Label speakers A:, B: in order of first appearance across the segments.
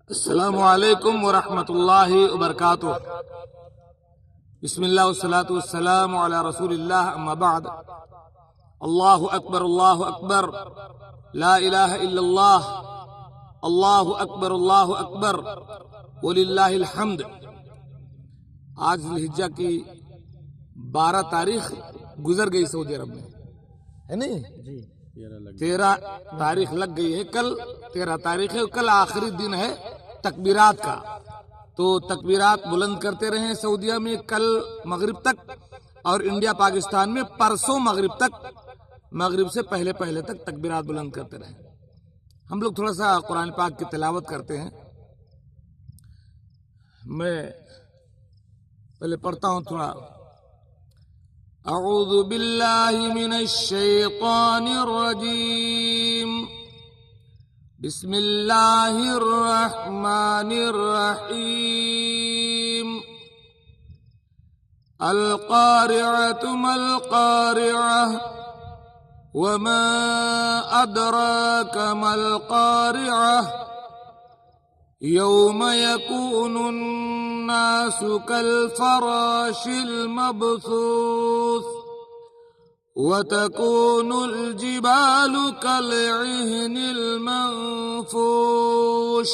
A: السلام علیکم ورحمۃ اللہ وبرکاتہ۔ بسم اللہ والصلاة والسلام علی رسول اللہ، اما بعد۔ اللہ اکبر اللہ اکبر، لا الہ الا اللہ، اللہ اکبر وللہ الحمد۔ آج ذی الحجہ کی 12 تاریخ گزر گئی سعودی عرب میں، ہے نہیں؟ 13 تاریخ لگ گئی ہے، کل 13 تاریخ ہے، کل آخری دن ہے تکبیرات کا۔ تو تکبیرات بلند کرتے رہیں سعودیہ میں کل مغرب تک، اور انڈیا پاکستان میں پرسوں مغرب تک، مغرب سے پہلے تک تکبیرات بلند کرتے رہیں۔ ہم لوگ تھوڑا سا قرآن پاک کی تلاوت کرتے ہیں۔ میں پہلے پڑھتا ہوں تھوڑا۔ اعوذ باللہ من الشیطان الرجیم، بسم اللہ الرحمن الرحیم۔ القارعۃ ما القارعۃ وما ادراک ما القارعۃ یوم یکون الناس کالفراش المبثوث وتكون الجبال كالعهن المنفوش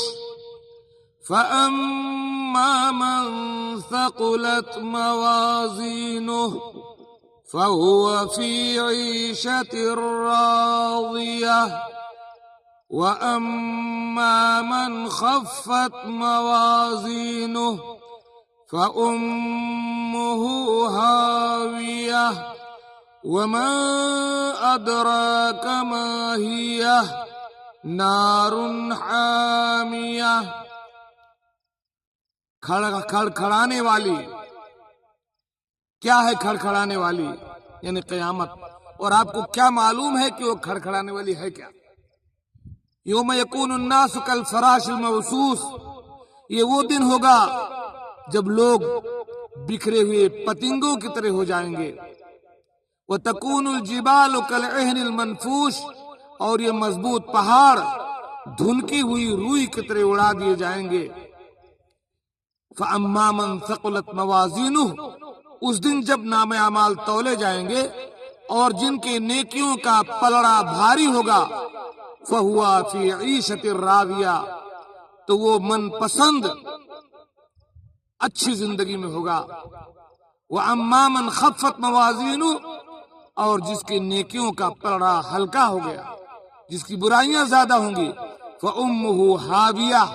A: فأما من ثقلت موازينه فهو في عيشة راضية وأما من خفت موازينه فأمه هاوية وما أدراك ما هي نار حامية۔ کھڑکھڑانے والی، کیا ہے کھڑکھڑانے والی؟ یعنی قیامت۔ اور آپ کو کیا معلوم ہے کہ وہ کھڑکھڑانے والی ہے کیا؟ یوم یکون الناس کالفراش المبثوث، یہ وہ دن ہوگا جب لوگ بکھرے ہوئے پتنگوں کی طرح ہو جائیں گے۔ وَتَكُونُ الْجِبَالُ كَالْعِهْنِ الْمَنْفُوشِ، اور یہ مضبوط پہاڑ دھنکی ہوئی روئی کی طرح اڑا دیے جائیں گے۔ فَأَمَّا مَنْ ثَقُلَتْ مَوَازِينُهُ، اس دن جب نام اعمال تولے جائیں گے اور جن کے نیکیوں کا پلڑا بھاری ہوگا، فَهُوَ فِي عِيشَةٍ رَاضِيَةٍ، تو وہ من پسند اچھی زندگی میں ہوگا۔ وَأَمَّا مَنْ خَفَّتْ مَوَازِينُهُ، اور جس کی نیکیوں کا پلڑا ہلکا ہو گیا، جس کی برائیاں زیادہ ہوں گی، فَأُمُّهُ هَاوِيَةٌ،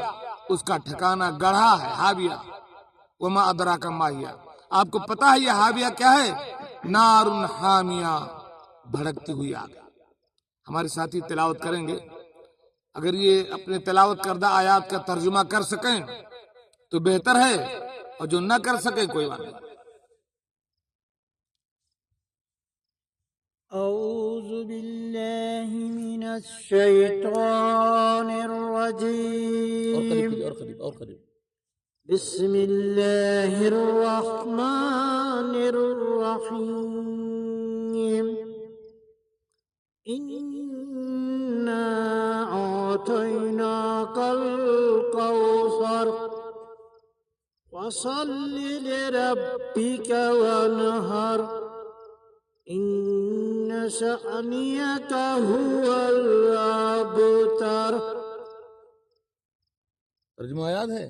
A: اس کا ٹھکانہ گڑھا ہے، ہاویہ۔ وَمَا أَدْرَاكَ مَا هِيَ، آپ کو پتا ہے یہ ہاویہ کیا ہے؟ نار حامیہ، بھڑکتی ہوئی آگ۔ ہمارے ساتھی تلاوت کریں گے، اگر یہ اپنے تلاوت کردہ آیات کا ترجمہ کر سکیں تو بہتر ہے، اور جو نہ کر سکے کوئی بات نہیں۔
B: اعوذ باللہ من الشیطان الرجیم،
A: اور قریب۔
B: بسم اللہ الرحمن الرحیم۔ انا اعطیناک الکوثر فصل لربک وانحر ان شأنک هو الابتر۔
A: ترجمہ یاد ہے؟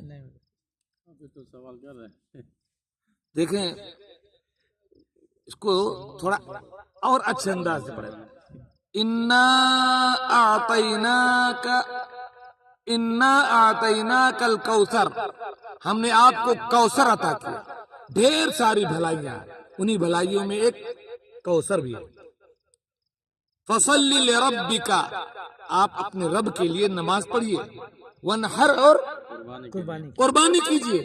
C: سوال کر رہے ہیں،
A: دیکھیں اس کو تھوڑا اور اچھے انداز سے پڑھیں۔ انا اعطیناک الکوثر، ہم نے آپ کو کوثر عطا کیا، ڈھیر ساری بھلائیاں، انہی بھلائیوں میں ایک کوثر بھی ہے۔ فصل لربک، آپ اپنے رب کے لیے نماز پڑھیے، وانحر، اور قربانی کیجیے۔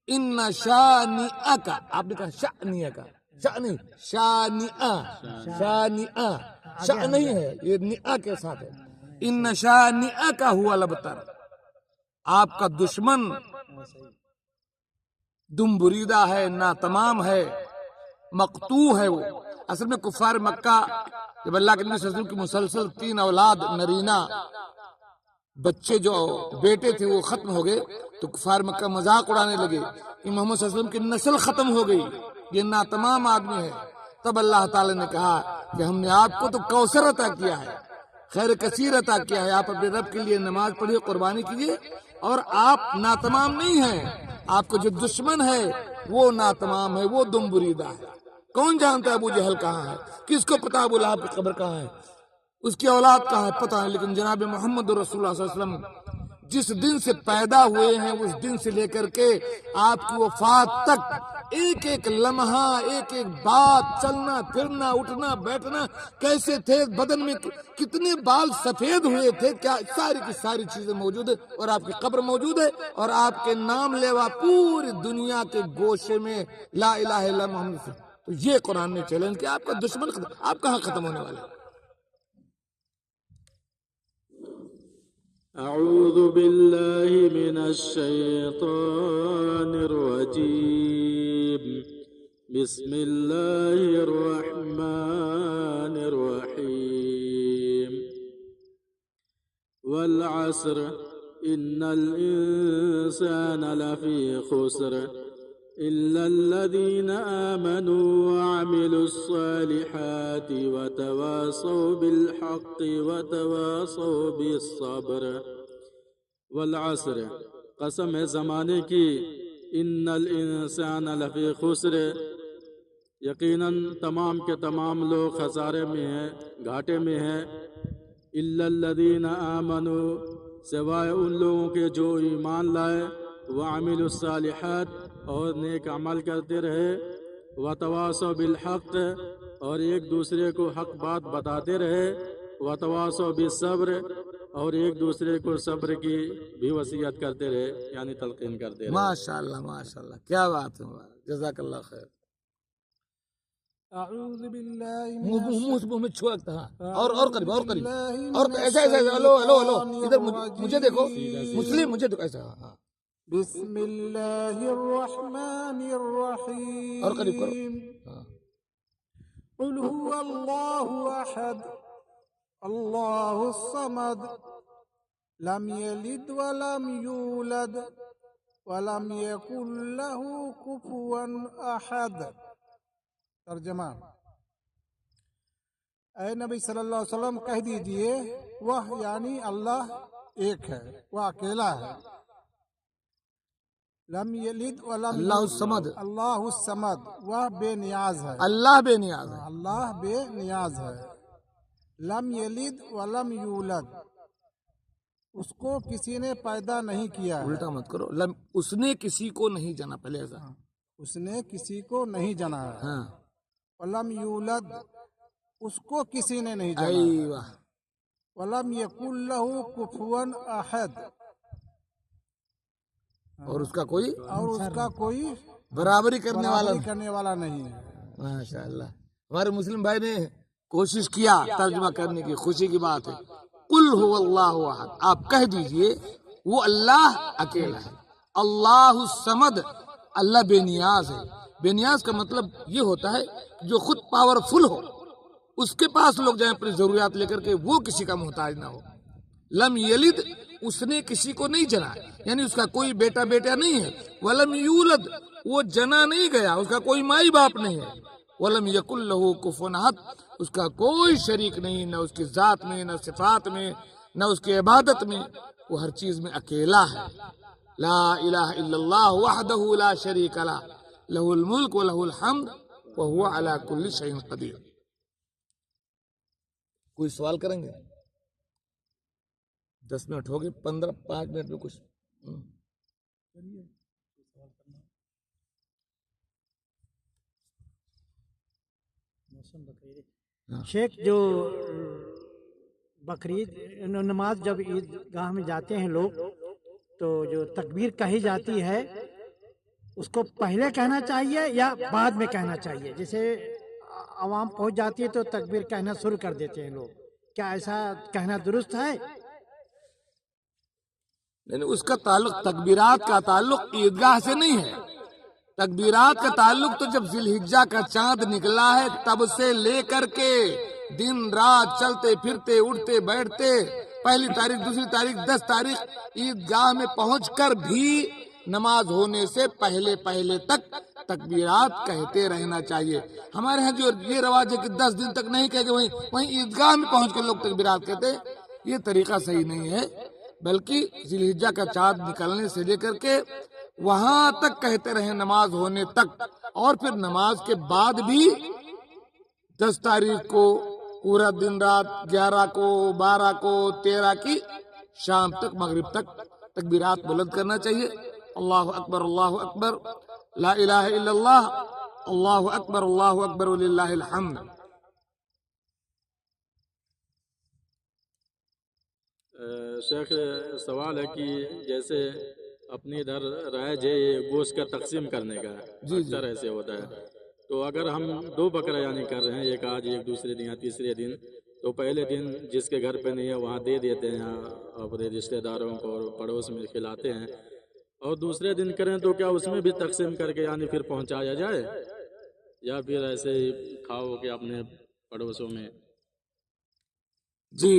A: ان شانئک، آپ نے کہا شأنئک، شاء نہیں ہے، یہ نئا کے ساتھ ہے۔ ان شانئک هو الابتر، آپ کا دشمن دم بریدہ ہے، ناتمام ہے، مقطوع ہے۔ وہ اصل میں کفار مکہ جب اللہ کے نبی صلی اللہ علیہ وسلم کی مسلسل 3 اولاد نرینہ بچے جو بیٹے تھے وہ ختم ہو گئے تو کفار مکہ مذاق اڑانے لگے کہ محمد صلی اللہ علیہ وسلم کی نسل ختم ہو گئی، یہ ناتمام آدمی ہے۔ تب اللہ تعالی نے کہا کہ ہم نے آپ کو تو کوثر عطا کیا ہے، خیر کثیر عطا کیا ہے، آپ اپنے رب کے لیے نماز پڑھیے، قربانی کیجیے، اور آپ ناتمام نہیں ہیں۔ آپ کو جو دشمن ہے وہ ناتمام ہے، وہ دم بریدہ ہے۔ کون جانتا ہے ابو جہل کہاں ہے؟ کس کو پتا ابو لہب کی قبر کہاں ہے؟ اس کی اولاد کہاں ہے؟ پتہ نہیں۔ لیکن جناب محمد رسول اللہ صلی اللہ علیہ وسلم جس دن سے پیدا ہوئے ہیں اس دن سے لے کر کے آپ کی وفات تک ایک ایک لمحہ، ایک ایک بات، چلنا پھرنا، اٹھنا بیٹھنا کیسے تھے، بدن میں کتنے بال سفید ہوئے تھے، کیا ساری کی ساری چیزیں موجود ہیں، اور آپ کی قبر موجود ہے، اور آپ کے نام لیوا پوری دنیا کے گوشے میں لا الہ الا محمد سے۔ تو یہ قرآن نے چیلنج کیا، آپ کا دشمن آپ کہاں ختم ہونے والے؟
C: أعوذ بالله من الشيطان الرجيم بسم الله الرحمن الرحيم والعصر إن الإنسان لفي خسر إلا الذين آمنوا وعملوا الصالحات وتواصوا بالحق وتواصوا بالصبر والعصر قسم ہے زمانے کی، ان الانسان لفی خسر یقیناً تمام کے تمام لوگ خسارے میں ہیں، گھاٹے میں ہیں، الا الذین آمنوا سوائے ان لوگوں کے جو ایمان لائے، وعملوا الصالحات اور نیک عمل کرتے رہے، وتواصوا بالحق اور ایک دوسرے کو حق بات بتاتے رہے، وتواصوا بالصبر اور ایک دوسرے کو صبر کی بھی وصیت کرتے رہے، یعنی تلقین کرتے رہے۔
A: ماشاءاللہ ماشاءاللہ، کیا بات ہے، جزاک اللہ خیر۔
B: اعوذ باللہ
A: منہ میں چھوکتا، اور قریب اور قریب، اور ایسا ایسا، ہلو ہلو ہلو، ادھر مجھے دیکھو، مسلم مجھے دیکھو، ایسا، ہاں،
B: بسم اللہ الرحمن الرحیم،
A: اور قریب کرو، ہاں۔
B: قل هو اللہ احد اللہ الصمد لم یلد ولم یولد ولم یکن له کفوا احد۔ ترجمہ: اے نبی صلی اللہ علیہ وسلم کہہ دیجئے وہ یعنی اللہ ایک ہے، وہ اکیلا ہے۔ لم یلد ولم
A: اللہ الصمد،
B: اللہ الصمد، وہ بے نیاز ہے،
A: اللہ بے نیاز ہے۔
B: اللہ بے نیاز ہے۔ لم یلد ولم یولد، اس کو کسی نے پیدا نہیں کیا ہے،
A: الٹا مت کرو، اس نے کسی کو نہیں جنا، پہلے ایسا،
B: اس نے کسی کو نہیں جنا ہے۔
A: ہاں،
B: ولم یولد، اس کو کسی نے نہیں جنا ہے۔
A: ایوہ،
B: ولم یکن لہ کفوا احد،
A: اور اس کا کوئی
B: اور اس کا کوئی
A: برابری کرنے والا
B: برابری کرنے والا نہیں ہے۔
A: ماشاءاللہ۔ ہمارے مسلم بھائی نے کوشش کیا ترجمہ کرنے کی، خوشی کی بات ہے۔ قل هو اللہ احد، آپ کہہ دیجئے وہ اللہ اکیلا ہے۔ اللہ الصمد، اللہ بے نیاز ہے۔ بے نیاز کا مطلب یہ ہوتا ہے جو خود پاورفل ہو، اس کے پاس لوگ جائیں اپنی ضروریات لے کر کے، وہ کسی کا محتاج نہ ہو۔ لم یلد، اس نے کسی کو نہیں جنا، یعنی اس کا کوئی بیٹا نہیں ہے۔ ولم یولد، وہ جنا نہیں گیا، اس کا کوئی مائی باپ نہیں ہے۔ ولم یکن لہ کفوا احد، اس کا کوئی شریک نہیں، نہ اس کی ذات میں، نہ صفات میں، نہ اس کی عبادت میں، وہ ہر چیز میں اکیلا ہے۔ لا الہ الا اللہ وحدہ لا شریک لہ، لہ الملک ولہ الحمد وہو علی کل شیء قدیر۔ کوئی سوال کریں گے؟ 10 منٹ ہو گئے، 5 منٹ میں کچھ
B: شیخ، جو بقرعید نماز جب عید گاہ میں جاتے ہیں لوگ، تو جو تکبیر کہی جاتی ہے اس کو پہلے کہنا چاہیے یا بعد میں کہنا چاہیے؟ جیسے عوام پہنچ جاتی ہے تو تکبیر کہنا شروع کر دیتے ہیں لوگ، کیا ایسا کہنا درست ہے؟
A: یعنی اس کا تعلق، تکبیرات کا تعلق عیدگاہ سے نہیں ہے۔ تکبیرات کا تعلق تو جب ذی الحجہ کا چاند نکلا ہے تب سے لے کر کے دن رات چلتے پھرتے اٹھتے بیٹھتے، پہلی تاریخ دوسری تاریخ 10 تاریخ عیدگاہ میں پہنچ کر بھی نماز ہونے سے پہلے تک تکبیرات کہتے رہنا چاہیے۔ ہمارے ہاں جو یہ رواج ہے کہ 10 دن تک نہیں کہتے، وہیں عیدگاہ میں پہنچ کر لوگ تکبیرات کہتے، یہ طریقہ صحیح نہیں ہے، بلکہ ذی الحجہ کا چاند نکلنے سے لے کر کے وہاں تک کہتے رہیں نماز ہونے تک، اور پھر نماز کے بعد بھی 10 تاریخ کو پورا دن رات، 11 کو، 12 کو، 13 کی شام تک، مغرب تک تکبیرات بلند کرنا چاہیے۔ اللہ اکبر اللہ اکبر، لا الہ الا اللہ، اللہ اکبر وللہ الحمد۔
C: شیخ سوال ہے کہ جیسے اپنی ادھر رائج ہے یہ گوشت کا تقسیم کرنے کا، اکثر ایسے ہوتا ہے، تو اگر ہم 2 بکرا یعنی کر رہے ہیں، ایک آج ایک دوسرے دن یا تیسرے دن، تو پہلے دن جس کے گھر پہ نہیں ہے وہاں دے دیتے ہیں، اپنے رشتہ داروں کو اور پڑوس میں کھلاتے ہیں، اور دوسرے دن کریں تو کیا اس میں بھی تقسیم کر کے یعنی پھر پہنچایا جائے، یا پھر ایسے ہی کھاؤ کہ اپنے پڑوسوں میں؟
A: جی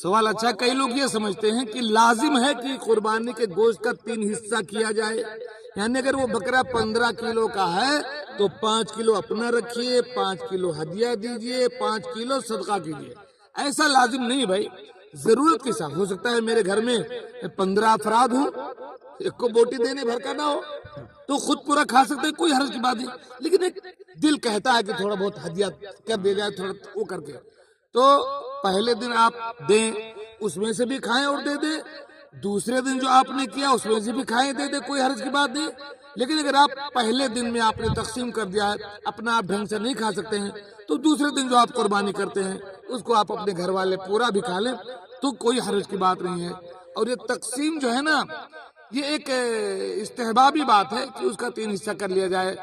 A: سوال اچھا۔ کئی لوگ یہ سمجھتے ہیں کہ لازم ہے کہ قربانی کے گوشت کا 3 حصہ کیا جائے، یعنی اگر وہ بکرا 15 کلو کا ہے تو 5 کلو اپنا رکھیے، 5 کلو ہدیہ دیجئے، 5 کلو صدقہ کیجئے۔ ایسا لازم نہیں بھائی، ضرورت کے ساتھ ہو سکتا ہے میرے گھر میں 15 افراد ہوں، ایک کو بوٹی دینے بھر کا نہ ہو تو خود پورا کھا سکتے ہیں، کوئی حرج کی بات نہیں، لیکن ایک دل کہتا ہے کہ تھوڑا بہت ہدیہ کر دے جائے، تھوڑا وہ کر کے، تو پہلے دن آپ دیں، اس میں سے بھی کھائیں اور دے دیں، دوسرے دن جو آپ نے کیا اس میں سے بھی کھائیں دے دیں، کوئی حرج کی بات نہیں۔ لیکن اگر آپ پہلے دن میں آپ نے تقسیم کر دیا ہے، اپنا آپ ڈھنگ سے نہیں کھا سکتے ہیں، تو دوسرے دن جو آپ قربانی کرتے ہیں اس کو آپ اپنے گھر والے پورا بھی کھا لیں تو کوئی حرج کی بات نہیں ہے۔ اور یہ تقسیم جو ہے نا، یہ ایک استحبابی بات ہے کہ اس کا 3 حصہ کر لیا جائے۔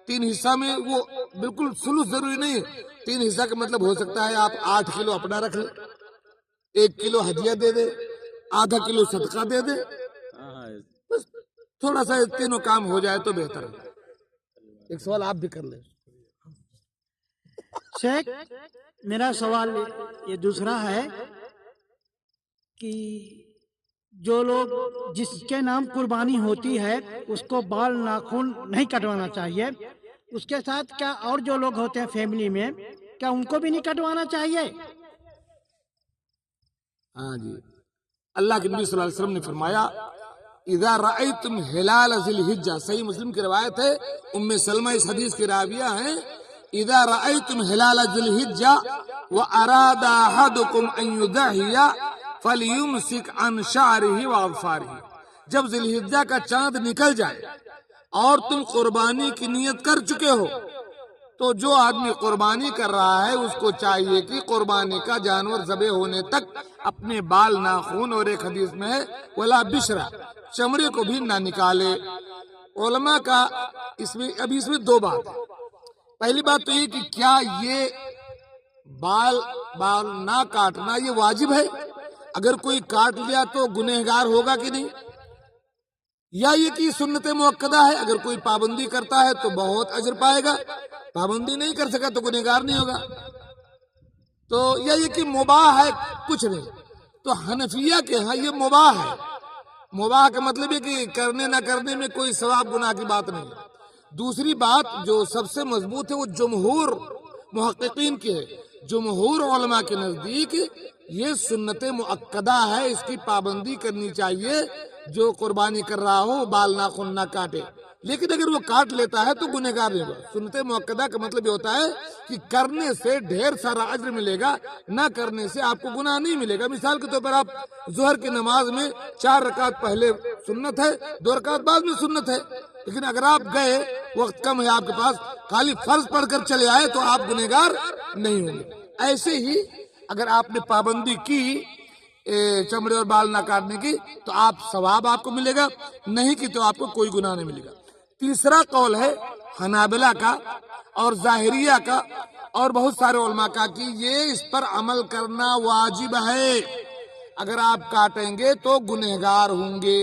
A: 3 حصہ میں وہ بالکل ثلث ضروری نہیں ہے، 3 حصہ کا مطلب ہو سکتا ہے آپ 8 کلو اپنا رکھ لیں، 1 کلو ہدیہ دے دیں، آدھا کلو صدقہ دے دیں، بس تھوڑا سا تینوں کام ہو جائے تو بہتر ہے۔ ایک سوال آپ بھی کر لیں۔
B: شیخ میرا سوال یہ دوسرا ہے کہ جو لوگ جس کے نام قربانی ہوتی ہے اس کو بال ناخن نہیں کٹوانا چاہیے، اس کے ساتھ کیا اور جو لوگ ہوتے ہیں فیملی میں کیا ان کو بھی نہیں کٹوانا چاہیے؟
A: ہاں جی، اللہ کے نبی صلی اللہ علیہ وسلم نے فرمایا اذا رأیتم ہلال ذی الحجہ، صحیح مسلم کی روایت ہے، ام سلمہ اس حدیث کی راویہ ہیں، اذا رأیتم ہلال ذی الحجہ واراد احدکم ان یضحی فلیمسک عن شعرہ واظفارہ، جب ذی الحجہ کا چاند نکل جائے اور تم قربانی کی نیت کر چکے ہو تو جو آدمی قربانی کر رہا ہے اس کو چاہیے کہ قربانی کا جانور ذبح ہونے تک اپنے بال ناخون، اور ایک حدیث میں ہے ولا بشرا، چمڑے کو بھی نہ نکالے۔ علماء کا اس میں 2 بات ہے۔ پہلی بات تو یہ کہ کیا یہ بال نہ کاٹنا یہ واجب ہے؟ اگر کوئی کاٹ لیا تو گنہگار ہوگا کہ نہیں؟ یا یہ کہ سنت مؤکدہ ہے، اگر کوئی پابندی کرتا ہے تو بہت اجر پائے گا، پابندی نہیں کر سکا تو گنہگار نہیں ہوگا؟ تو یہ کہ مباح ہے، کچھ نہیں۔ تو حنفیہ کے ہاں یہ مباح ہے۔ مباح کا مطلب ہے کہ کرنے نہ کرنے میں کوئی ثواب گناہ کی بات نہیں۔ دوسری بات جو سب سے مضبوط ہے وہ جمہور محققین کی ہے، جمہور علماء کے نزدیک یہ سنت مؤکدہ ہے، اس کی پابندی کرنی چاہیے، جو قربانی کر رہا ہو بال ناخن نہ کاٹے، لیکن اگر وہ کاٹ لیتا ہے تو گنہگار نہیں ہوگا۔ سنت مؤکدہ کا مطلب یہ ہوتا ہے کہ کرنے سے ڈھیر سارا اجر ملے گا، نہ کرنے سے آپ کو گناہ نہیں ملے گا۔ مثال کے طور پر آپ ظہر کی نماز میں 4 رکعت پہلے سنت ہے، 2 رکعت بعد میں سنت ہے، لیکن اگر آپ گئے، وقت کم ہے آپ کے پاس، خالی فرض پڑھ کر چلے آئے تو آپ گنہگار نہیں ہوں گے۔ ایسے ہی اگر آپ نے پابندی کی چمڑے اور بال نہ کاٹنے کی تو آپ ثواب آپ کو ملے گا، نہیں کی تو آپ کو کوئی گناہ نہیں ملے گا۔ تیسرا قول ہے حنابلہ کا اور ظاہریہ کا اور بہت سارے علماء کا کہ یہ اس پر عمل کرنا واجب ہے، اگر آپ کاٹیں گے تو گنہگار ہوں گے۔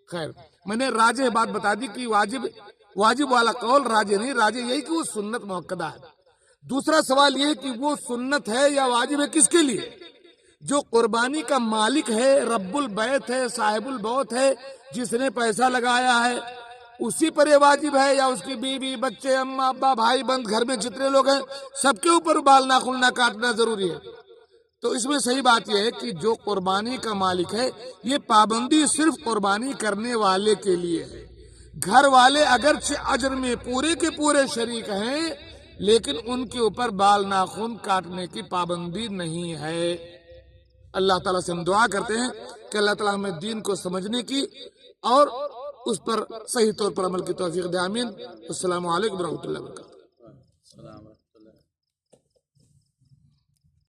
A: خیر، میں نے راجح بات بتا دی کہ واجب والا قول راجح نہیں، راجح یہی کہ وہ سنت مؤکدہ ہے۔ دوسرا سوال یہ کہ وہ سنت ہے یا واجب ہے کس کے لیے؟ جو قربانی کا مالک ہے، رب البیت ہے، صاحب البوت ہے، جس نے پیسہ لگایا ہے، اسی پر یہ واجب ہے، یا اس کی بیوی، بچے، اماں ابا، بھائی بند، گھر میں جتنے لوگ ہیں سب کے اوپر بال ناخن نہ کاٹنا ضروری ہے؟ تو اس میں صحیح بات یہ ہے کہ جو قربانی کا مالک ہے، یہ پابندی صرف قربانی کرنے والے کے لیے ہے۔ گھر والے اگرچہ اجر میں پورے کے پورے شریک ہیں، لیکن ان کے اوپر بال ناخن کاٹنے کی پابندی نہیں ہے۔ اللہ تعالیٰ سے ہم دعا کرتے ہیں کہ اللہ تعالیٰ ہمیں دین کو سمجھنے کی اور اس پر صحیح طور پر عمل کی توفیق دے، آمین۔ السلام علیکم ورحمۃ اللہ وبرکاتہ۔